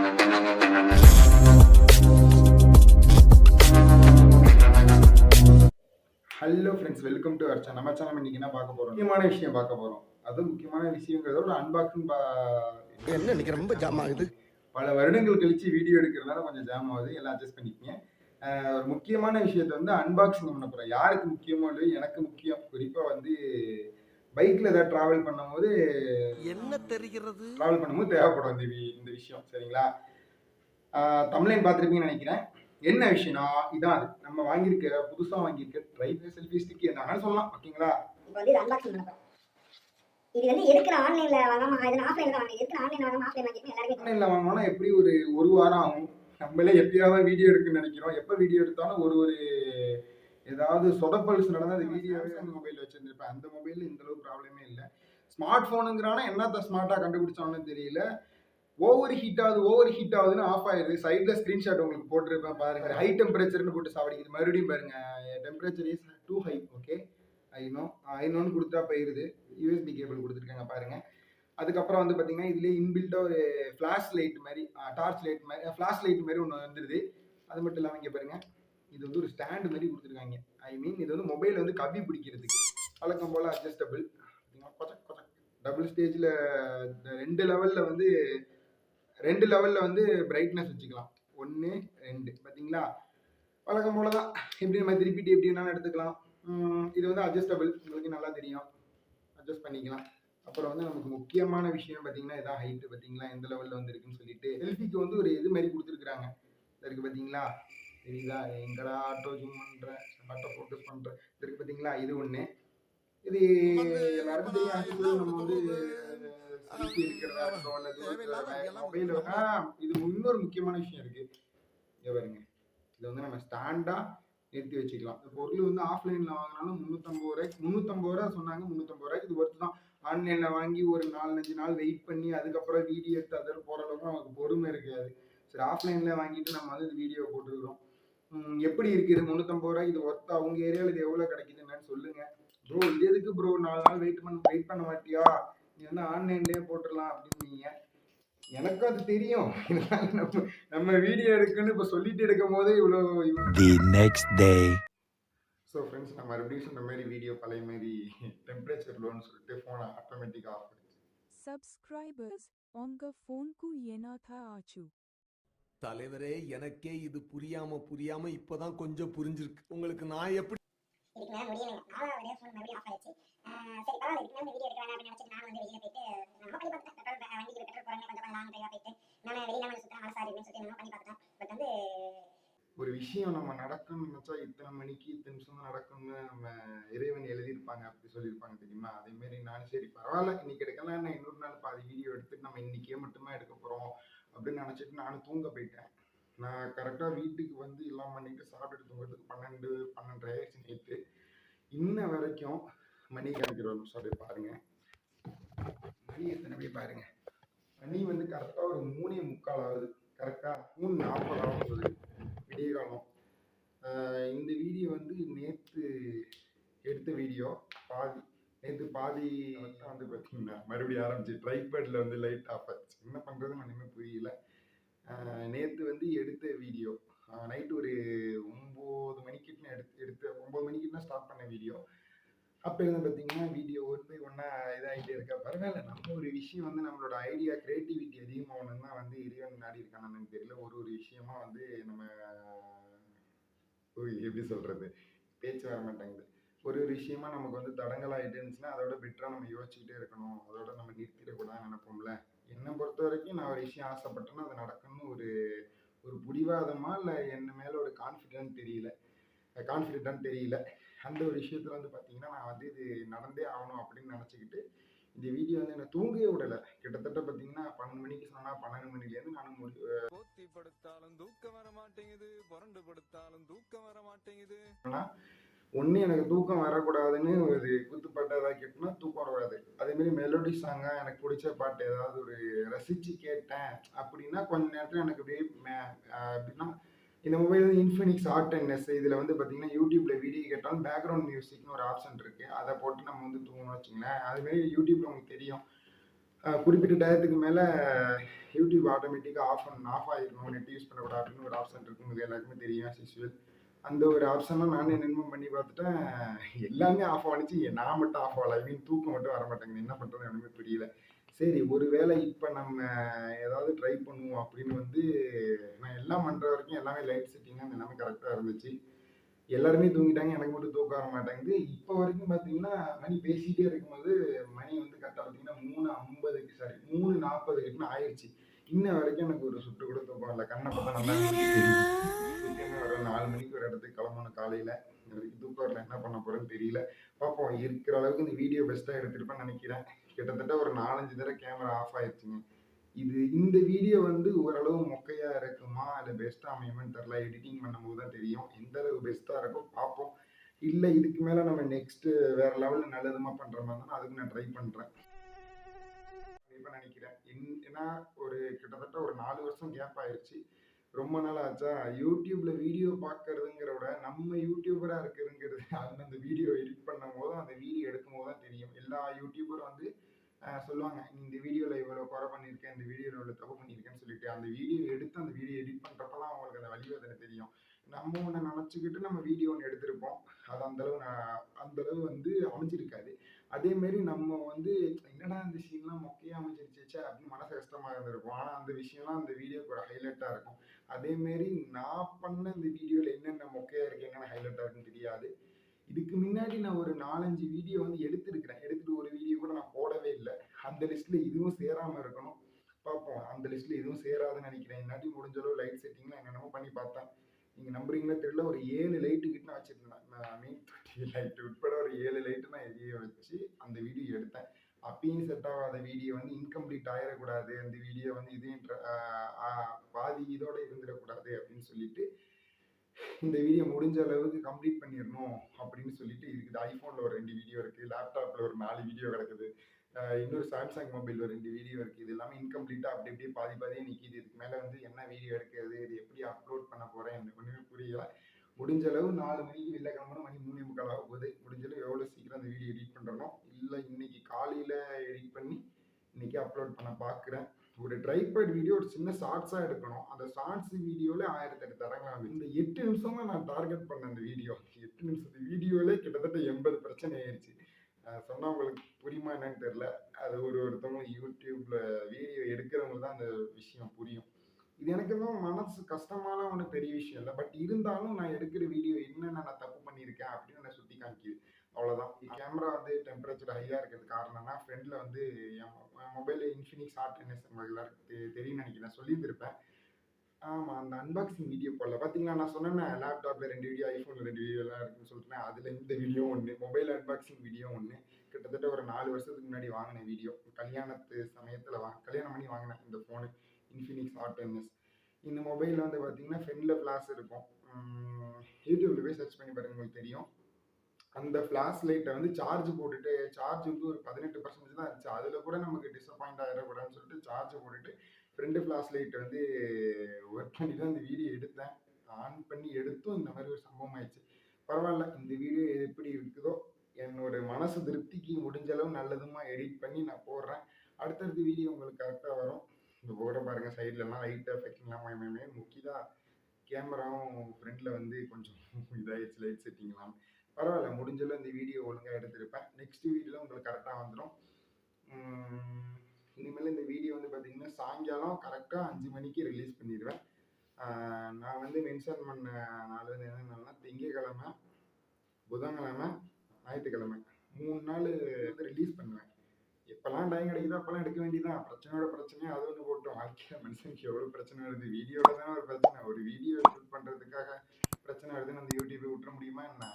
Hello friends, welcome to our channel. நம்ம channel இன்னைக்கு என்ன பார்க்க போறோம்? முக்கியமான விஷயம் பார்க்க போறோம். அதுவும் முக்கியமான விஷயங்கிறத ஒரு அன்பாக்சிங் என்ன இன்னைக்கு ரொம்ப ஜாம் ஆகுது. பல வருடங்கள் கழிச்சு வீடியோ எடுக்கிறதுனால கொஞ்சம் ஜாம் ஆகுது. எல்லாம் அட்ஜஸ்ட் பண்ணிக்கங்க. ஒரு முக்கியமான விஷயத்தை வந்து அன்பாக்சிங் பண்ண போறோம். யாருக்கு முக்கியமோ இல்லையோ எனக்கு முக்கியம். குறிப்பா வந்து பைக்ல ஏதாவது டிராவல் பண்ணும்போது தேவைப்படும் இந்த விஷயம். சரிங்களா? தமிழ்லைன் பார்த்துருப்பீங்கன்னு நினைக்கிறேன். என்ன விஷயம்னா இதான் அது. நம்ம வாங்கியிருக்க புதுசா வாங்கியிருக்க ட்ரைபேட் செல்ஃபி ஸ்டிக் என்னன்னு சொல்லலாம். ஓகேங்களா? இப்போ வந்து அன்பாக்சிங் பண்ண போறோம். இது வந்து எதுக்கு ஆன்லைன்ல வாங்காம இது ஆஃப்லைன்ல வாங்க. எதுக்கு ஆன்லைன்ல வாங்காம ஆஃப்லைன் வாங்கிருக்கீங்க எல்லாரும். ஆன்லைன்ல வாங்கினா எப்படி ஒரு வாரம் ஆகும். நம்மளே எப்பயாவது வீடியோ எடுக்க நினைக்கிறோம். எப்ப வீடியோ எடுத்தாலும் ஒரு ஏதாவது சொதப்பல்ஸ் நடந்தா அந்த வீடியோவே அந்த மொபைல் வச்சிருந்திருப்பேன். அந்த மொபைல் இந்த அளவுக்கு ப்ராப்ளமே இல்லை. ஸ்மார்ட் போனுங்கிறானா என்னத்த ஸ்மார்ட்டா கண்டுபிடிச்சான்னு தெரியல. ஓவர் ஹீட் ஆகுதுன்னு ஆஃப் ஆயிடுது. சைட்ல ஸ்கிரீன்ஷாட் உங்களுக்கு போட்டிருப்பேன் பாருங்க. ஹை டெம்பரேச்சர்னு போட்டு சாவடிக்குது. மறுபடியும் பாருங்க, temperature is too high. Okay, ஐநோன்னு கொடுத்தா போயிருது. யூஎஸ்பி கேபிள் கொடுத்துருக்காங்க பாருங்க. அதுக்கப்புறம் வந்து பார்த்தீங்கன்னா இதுலேயே இன்பில்ட்டா ஒரு ஃபிளாஷ் லைட் மாதிரி, டார்ச் லைட் மாதிரி, ஃபிளாஷ் லைட் மாதிரி ஒன்று வந்துடுது. அது மட்டும் இல்லாமல் இங்கே பாருங்க, இது வந்து ஒரு ஸ்டாண்டு மாதிரி கொடுத்துருக்காங்க. இது வந்து மொபைல் வந்து கபி பிடிக்கிறதுக்கு வழக்கம் போல் அட்ஜஸ்டபிள். டபுள் ஸ்டேஜில் ரெண்டு லெவலில் வந்து பிரைட்னஸ் வச்சுக்கலாம். 1 2 பார்த்தீங்களா? வழக்கம் போல தான். எப்படி நம்ம திருப்பிட்டு எப்படி வேணாலும் எடுத்துக்கலாம். இது வந்து அட்ஜஸ்டபிள், உங்களுக்கு நல்லா தெரியும். அட்ஜஸ்ட் பண்ணிக்கலாம். அப்புறம் வந்து நமக்கு முக்கியமான விஷயம் பார்த்தீங்கன்னா இதான் ஹைட்டு. பார்த்தீங்களா எந்த லெவலில் வந்து இருக்குன்னு சொல்லிட்டு. செல்ஃபிக்கு வந்து ஒரு இது மாதிரி கொடுத்துருக்குறாங்க. இருக்கு பார்த்தீங்களா? தெரியுதா? எங்கடா ஆட்டோ ஜூம் பண்ணுறேன், ஆட்டோ ஃபோக்கஸ் பண்ணுறேன். இருக்கு பார்த்தீங்களா? இது ஒன்று. இது எல்லாருக்கும் தெரியும். நம்ம வந்து செல்ஃபி எடுக்கிறதா இருக்கட்டும் அல்லது மொபைல். இது இன்னொரு முக்கியமான விஷயம் இருக்கு. இங்க பாருங்க, இதை வந்து நம்ம ஸ்டாண்டா நிறுத்தி வச்சுக்கலாம். இந்த பொருள் வந்து ஆஃப்லைன்ல வாங்கினாலும் 350 ரூபா சொன்னாங்க. 350 ரூபாய்க்கு இது ஒர்த்து தான். ஆன்லைன்ல வாங்கி ஒரு 4-5 நாள் வெயிட் பண்ணி அதுக்கப்புறம் வீடியோ எடுத்து அதில் போற அளவுக்கு நமக்கு பொறுமை இருக்காது. சரி, ஆஃப்லைன்ல வாங்கிட்டு நம்ம வந்து வீடியோ போட்டுருக்கோம். எப்படி இருக்கு இது 350 ரூபாய்க்கு இது ஒர்த்தா? உங்க ஏரியாவில் இது எவ்வளவு கிடைக்குதுன்னு சொல்லுங்க. ப்ரோ இது எதுக்கு ப்ரோ 4 நாள் வெயிட் பண்ண மாட்டியா? நீ வந்து ஆன்லைன்லயே போட்டுடலாம் அப்படின்னீங்க. எனக்கும் அது தெரியும். நம்ம வீடியோ எடுக்கணும்னு இப்ப சொல்லிட்டு எடுக்கும் போதே இவ்வளவு. The next day. So friends, நம்ம மறுபடியும் சொன்ன மாதிரி வீடியோ பழைய மாதிரி டெம்பரேச்சர் லோன்னு சொல்லிட்டு ஃபோனை ஆட்டோமேட்டிக்காக ஆஃப் பண்ணுச்சு. சப்ஸ்கிரைபர்ஸ் உங்க ஃபோனுக்கு ஏனாதா ஆச்சு? தலைவரே, எனக்கே இது புரியாம இப்பதான் கொஞ்சம் புரிஞ்சிருக்கு. உங்களுக்கு நான் எப்படி இதுக்கு மேல முடியலங்க. நாலாவது ஃபோன் மறுபடியும் ஆஃப் ஆயிடுச்சு. சரி பரவாயில்ல, இதுக்கு மேல வீடியோ எடுக்க வேணாம் அப்படின்னு நினைச்சிட்டு நான் வந்து வெளியில போயிட்டு நம்ம பண்ணி பார்த்தேன். வண்டிக்கு பெட்ரோல் போறேன், கொஞ்சம் லாங் டிரைவா போயிட்டு நான் வெளியில வந்து சுத்தம் மனசா இருக்குன்னு சொல்லி நான் பண்ணி பார்த்தேன். பட் வந்து ஒரு விஷயம் நம்ம நடக்கணும்னு நினைச்சா இத்தனை மணிக்கு இத்தனை நிமிஷம் தான் நடக்கணும்னு நம்ம இறைவன் எழுதியிருப்பாங்க, அப்படி சொல்லியிருப்பாங்க தெரியுமா? அதே மாதிரி நானும் சரி பரவாயில்ல, இன்னைக்கு எடுக்கலாம், இன்னொரு நாள் பாதி வீடியோ எடுத்துட்டு நம்ம இன்னைக்கே மட்டுமே எடுக்க போறோம் அப்படின்னு நினைச்சிட்டு நானும் தூங்க போயிட்டேன். நான் கரெக்டாக வீட்டுக்கு வந்து எல்லாம் பண்ணிட்டு சாப்பிட்டுட்டு தூங்குறதுக்கு 12-12:30 ஆயிடுச்சு நேற்று. இன்ன வரைக்கும் மணி கணக்கிறோம். அப்படியே பாருங்க, மணி எத்தனை போய் பாருங்க. மணி வந்து கரெக்டாக ஒரு 3:45 ஆகுது. கரெக்டாக 3:40 ஆகுது விடிய காலம். இந்த வீடியோ வந்து நேற்று எடுத்த வீடியோ நேற்று பாதி வந்து பார்த்தீங்கன்னா மறுபடியும் ஆரம்பிச்சு ட்ரைபேடில் வந்து லைட் ஆஃப் ஆச்சு. என்ன பண்ணுறதுன்னு ஒன்றுமே புரியல. நேற்று வந்து எடுத்த வீடியோ நைட்டு ஒரு 9 மணிக்கிட்ட எடுத்து 9 மணிக்கிட்ட ஸ்டார்ட் பண்ண வீடியோ. அப்போ இருந்து பார்த்தீங்கன்னா வீடியோ 1 by 1 இதாகிட்டே இருக்கா. பரவாயில்ல, நம்ம ஒரு விஷயம் வந்து நம்மளோட ஐடியா கிரியேட்டிவிட்டி அதிகமாகணும்னா வந்து இறைவன் நாடி இருக்கானு தெரியல. ஒரு விஷயமா வந்து நம்ம எப்படி சொல்றது, பேச்சு வர மாட்டேங்குது. ஒரு விஷயமா நமக்கு வந்து தடங்களாகிட்டே இருந்துச்சுன்னா அதோட பெட்டராக நம்ம யோசிச்சுக்கிட்டே இருக்கணும். அதோட நம்ம நிறுத்திடக்கூடாதுன்னு நினைப்போம்ல. என்னை பொறுத்த வரைக்கும் நான் ஒரு விஷயம் ஆசைப்பட்டேன்னா அது நடக்கணும்னு ஒரு பிடிவாதமா இல்லை என்ன மேலே ஒரு கான்ஃபிடென்ட் தெரியல. அந்த ஒரு விஷயத்துல வந்து பார்த்தீங்கன்னா நான் வந்து இது நடந்தே ஆகணும் அப்படின்னு நினச்சிக்கிட்டு இந்த வீடியோ வந்து என்னை தூங்கவே விடலை. கிட்டத்தட்ட பார்த்தீங்கன்னா 12 மணிக்கு சொன்னால் 12 மணிலேருந்து நானும் போத்தி படுத்தாலும் தூக்கம் வர மாட்டேங்குது, புரண்டு படுத்தாலும் தூக்கம் வர மாட்டேங்குது. ஒன்று எனக்கு தூக்கம் வரக்கூடாதுன்னு ஒரு குத்துப்பாட்டு ஏதாவது கேட்டோம்னா தூக்கம் வராது. அதேமாரி மெலோடி சாங்காக எனக்கு பிடிச்ச பாட்டு ஏதாவது ஒரு ரசித்து கேட்டேன் அப்படின்னா கொஞ்ச நேரத்தில் எனக்கு அப்படியே எப்படின்னா இந்த மொபைல் வந்து இன்ஃபினிக்ஸ் Hot10s. இதில் வந்து பார்த்தீங்கன்னா யூடியூப்பில் வீடியோ கேட்டாலும் பேக்ரவுண்ட் மியூசிக்னு ஒரு ஆப்ஷன் இருக்குது. அதை போட்டு நம்ம வந்து தூங்கணும்னு வச்சுங்களேன். அதுமாரி யூடியூப்பில் உங்களுக்கு தெரியும் குறிப்பிட்ட டயத்துக்கு மேலே யூடியூப் ஆட்டோமேட்டிக்காக ஆஃப் ஆகிடணும், நெட் யூஸ் பண்ணக்கூடாது அப்படின்னு ஒரு ஆப்ஷன் இருக்கு. உங்களுக்கு எல்லாருக்குமே தெரியும் as usual. அந்த ஒரு ஆப்ஷன்லாம் நானே என்னென்னமோ பண்ணி பார்த்துட்டேன். எல்லாமே ஆஃப் ஆனிச்சு. நான் மட்டும் ஆஃப் ஆகல. ஐ மீன் தூக்கம் மட்டும் வர மாட்டேங்குது. என்ன பண்ணுறதுன்னு ஒன்றுமே புரியல. சரி, ஒருவேளை இப்போ நம்ம ஏதாவது ட்ரை பண்ணுவோம் அப்படின்னு வந்து நான் எல்லாம் பண்ணுற வரைக்கும் எல்லாமே லைட் செட்டிங்லாம் எல்லாமே கரெக்டாக இருந்துச்சு. எல்லாருமே தூங்கிட்டாங்க. எனக்கு மட்டும் தூக்கம் வர மாட்டேங்குது. இப்போ வரைக்கும் பார்த்தீங்கன்னா, மணி பேசிட்டே இருக்கும்போது மணி வந்து கரெக்ட்டா பார்த்தீங்கன்னா 3:50 சாரி 3:40 கிட்ட ஆயிருச்சு. இன்ன வரைக்கும் எனக்கு ஒரு சுட்டு கூட தூக்கம் வரல. கண்ண பார்த்தா நல்லா எனக்கு தெரியுது. சீக்கிரமே ஒரு 4 மணிக்கு ஒரு இடத்துக்கு கிளம்பணும் காலையில. இது வரைக்கும் தூக்கம் வரல. என்ன பண்ண போறேன்னு தெரியல. பார்ப்போம். இருக்கிற அளவுக்கு இந்த வீடியோ பெஸ்ட்டா எடுத்திருப்பேன்னு நினைக்கிறேன். கிட்டத்தட்ட ஒரு 4, 5 தடவ கேமரா ஆஃப் ஆயிருச்சுங்க. இந்த வீடியோ வந்து ஓரளவு மொக்கையா இருக்குமா? இல்ல பெஸ்ட்டா அமையுமான்னு தெரியல. எடிட்டிங் பண்ணும்போது தான் தெரியும். எந்த அளவு பெஸ்ட்டா இருக்கும் பார்ப்போம். இல்ல இதுக்கு மேல நம்ம நெக்ஸ்ட் வேற லெவல்ல நல்லதுமா பண்ற மாதிரி இருந்தா அதுக்கு நான் ட்ரை பண்றேன். கண்டிப்பா நினைக்கிறேன். ஏன்னா ஒரு கிட்டத்தட்ட ஒரு 4 வருஷம் கேப் ஆயிருச்சு. ரொம்ப நாள் ஆச்சா, யூடியூப்ல வீடியோ பார்க்கறதுங்கிறத விட நம்ம யூடியூபரா இருக்கிறதுங்கிறது அந்த வீடியோ எடிட் பண்ணும்போதும் அந்த வீடியோ எடுக்கும்போது தான் தெரியும். எல்லா யூடியூபரும் வந்து சொல்லுவாங்க, "நீ இந்த வீடியோல இவ்வளவு குறை பண்ணியிருக்க, இந்த வீடியோல இவ்வளவு தப்பு பண்ணியிருக்கேன்னு" சொல்லிட்டு அந்த வீடியோ எடுத்து அந்த வீடியோ எடிட் பண்றப்ப தான் அவங்களுக்கு அந்த வலிவேதனை தெரியும். நம்ம ஒண்ணு நினைச்சுக்கிட்டு நம்ம வீடியோ ஒண்ணு எடுத்திருப்போம். அது அந்த அளவு வந்து அமைஞ்சிருக்காது. அதே மாதிரி நம்ம வந்து என்னடா இந்த சீன்லாம் மொக்கையா அமைஞ்சிருச்சே அப்படின்னு மனசு கஷ்டமா இருந்திருக்கும். ஆனா அந்த விஷயம்லாம் அந்த வீடியோக்கு ஒரு ஹைலைட்டா இருக்கும். அதே மாதிரி நான் பண்ண இந்த வீடியோல என்னென்ன மொக்கையா இருக்கு, என்னென்ன ஹைலைட்டா இருக்குன்னு தெரியாது. இதுக்கு முன்னாடி நான் ஒரு 4, 5 வீடியோ வந்து எடுத்திருக்கிறேன். எடுத்துட்டு ஒரு வீடியோ கூட நான் போடவே இல்ல. அந்த லிஸ்ட்ல இதுவும் சேராம இருக்கணும். பார்ப்போம். அந்த லிஸ்ட்ல இதுவும் சேராதுன்னு நினைக்கிறேன். இல்லாட்டி முடிஞ்ச அளவு லைட் செட்டிங்லாம் என்னென்னமோ பண்ணி பார்த்தேன். நீங்க நம்புறீங்களோ தெரியல, ஒரு 7 லைட்டு கிட்ட நான் வச்சிருந்தேன். நான் மெயின் தொட்டி லைட் உட்பட ஒரு 7 லைட்டு நான் எரிய வச்சு அந்த வீடியோ எடுத்தேன். அப்பயும் செட் ஆகாத வீடியோ வந்து இன்கம்ப்ளீட் ஆயிடக்கூடாது. அந்த வீடியோ வந்து இதையும் பாதி இதோட இருந்துடக்கூடாது அப்படின்னு சொல்லிட்டு இந்த வீடியோ முடிஞ்ச அளவுக்கு கம்ப்ளீட் பண்ணிடணும் அப்படின்னு சொல்லிட்டு இருக்குது. ஐஃபோன்ல ஒரு 2 வீடியோ இருக்கு, லேப்டாப்ல ஒரு 4 வீடியோ கிடக்குது, இன்னொரு சாம்சங் மொபைல் ஒரு 2 வீடியோ இருக்கு. இது எல்லாமே இன்கம்ப்ளீட்டா அப்படி அப்படியே பாதி பாதியே நிக்குது. இதுக்கு மேல வந்து என்ன வீடியோ எடுக்கிறது, இது எப்படி அப்லோட் பண்ண போறேன் எனக்கு ஒண்ணுமே புரியல. முடிஞ்ச அளவு 4 மணிக்கு வெளில கிளம்பணும். மணி 3:45 ஆக போகுது. முடிஞ்ச அளவு எவ்வளவு சீக்கிரம் அந்த வீடியோ எடிட் பண்றனோ, இல்ல இன்னைக்கு காலையில எடிட் பண்ணி இன்னைக்கு அப்லோட் பண்ண பாக்குறேன். ஒரு ட்ரைபாட் வீடியோ ஒரு சின்ன ஷார்ட்ஸா எடுக்கணும். அந்த ஷார்ட்ஸ் வீடியோல 1008 தடங்கள் இந்த 8 நிமிஷம் தான் நான் டார்கெட் பண்ண அந்த வீடியோ. 8 நிமிஷத்து வீடியோல கிட்டத்தட்ட 80 பிரச்சனை ஆயிருச்சு. சொன்னா உங்களுக்கு புரியுமா என்னன்னு தெரியல. அது ஒருத்தவங்க யூடியூப்ல வீடியோ எடுக்கிறவங்களுக்கு தான் அந்த விஷயம் புரியும். இது எனக்கு தான் மனசு கஷ்டமான ஒண்ணு பெரிய விஷயம் இல்ல. பட் இருந்தாலும் நான் எடுக்கிற வீடியோ என்னென்ன நான் தப்பு பண்ணியிருக்கேன் அப்படின்னு நான் சுட்டி காமிக்குது. அவ்வளவுதான். கேமரா வந்து டெம்பரேச்சர் ஹையா இருக்கிறது காரணம்னா ஃப்ரண்ட்ல வந்து என் மொபைல் இன்ஃபினிக்ஸ் ஹாட் என்எஸ் எல்லாருக்கும் தெரியும்னு நினைக்கிறேன். சொல்லியிருந்திருப்பேன். ஆமா. அந்த அன்பாக்சிங் வீடியோ போடல. பாத்தீங்களா, நான் சொன்னேனே லேப்டாப்ல 2 வீடியோ, ஐஃபோன்ல 2 வீடியோ எல்லாம் இருக்குன்னு சொல்லிட்டேன். அதுல இந்த வீடியோ ஒண்ணு, மொபைல் அன்பாக்சிங் வீடியோ ஒண்ணு. கிட்டத்தட்ட ஒரு 4 வருஷத்துக்கு முன்னாடி வாங்கின வீடியோ. கல்யாணத்து சமயத்துல கல்யாணம் பண்ணி வாங்கினேன் இந்த ஃபோனு. Infinix hot NS. இந்த மொபைல்ல வந்து பாத்தீங்கன்னா ஃப்ரண்ட்ல ஃபிளாஷ் இருக்கும். யூடியூப்ல போய் சர்ச் பண்ணி பாருங்க உங்களுக்கு தெரியும். அந்த ஃபிளாஷ் லைட்டை வந்து சார்ஜ் போட்டுட்டு சார்ஜ் வந்து ஒரு 18% தான் இருந்துச்சு. அதுல கூட நமக்கு டிசப்பாயிண்ட் ஆயிடக்கூடாதுன்னு சொல்லிட்டு சார்ஜ் போட்டுட்டு ஃப்ரண்ட் ஃபிளாஷ் லைட் வந்து ஒர்க் பண்ணி தான் இந்த வீடியோ எடுத்தேன். ஆன் பண்ணி எடுத்தும் இந்த மாதிரி ஒரு சம்பவம் ஆயிடுச்சு. பரவாயில்ல, இந்த வீடியோ எப்படி இருக்குதோ என்னோட மனசு திருப்திக்கு முடிஞ்ச அளவு நல்லதுமா எடிட் பண்ணி நான் போடுறேன். அடுத்தடுத்த வீடியோ உங்களுக்கு கரெக்டாக வரும். இந்த போட பாருங்க, சைட்லலாம் லைட் எஃபெக்ட்லாம் முக்கியதா கேமராவும் ஃப்ரண்ட்ல வந்து கொஞ்சம் இதாகிடுச்சு லைட் செட்டிங்லாம். பரவாயில்ல, முடிஞ்சளவு இந்த வீடியோ ஒழுங்காக எடுத்திருப்பேன். நெக்ஸ்ட் வீடியோவில் உங்களுக்கு கரெக்டாக வந்துடும். இனிமேல் இந்த வீடியோ வந்து பார்த்தீங்கன்னா சாயங்காலம் கரெக்டாக 5 மணிக்கு ரிலீஸ் பண்ணிடுவேன். நான் வந்து மென்ஷன் பண்ண நாள் வந்து என்னென்னா திங்கக்கிழமை, புதன்கிழமை, ஞாயிற்றுக்கிழமை 3 நாள் வந்து ரிலீஸ் பண்ணுவேன். எப்பெல்லாம் டைம் கிடைக்குதோ அப்பெல்லாம் எடுக்க வேண்டியதான். பிரச்சனையோட பிரச்சனையே அது ஒன்று போட்டோம். வாழ்க்கையில் மனுஷனுக்கு எவ்வளோ பிரச்சனை வருது. வீடியோவில் தானே ஒரு பிரச்சனை. ஒரு வீடியோ ஷூட் பண்ணுறதுக்காக பிரச்சனை வருதுன்னு அந்த யூடியூப்பை விட்டுற முடியுமா என்ன?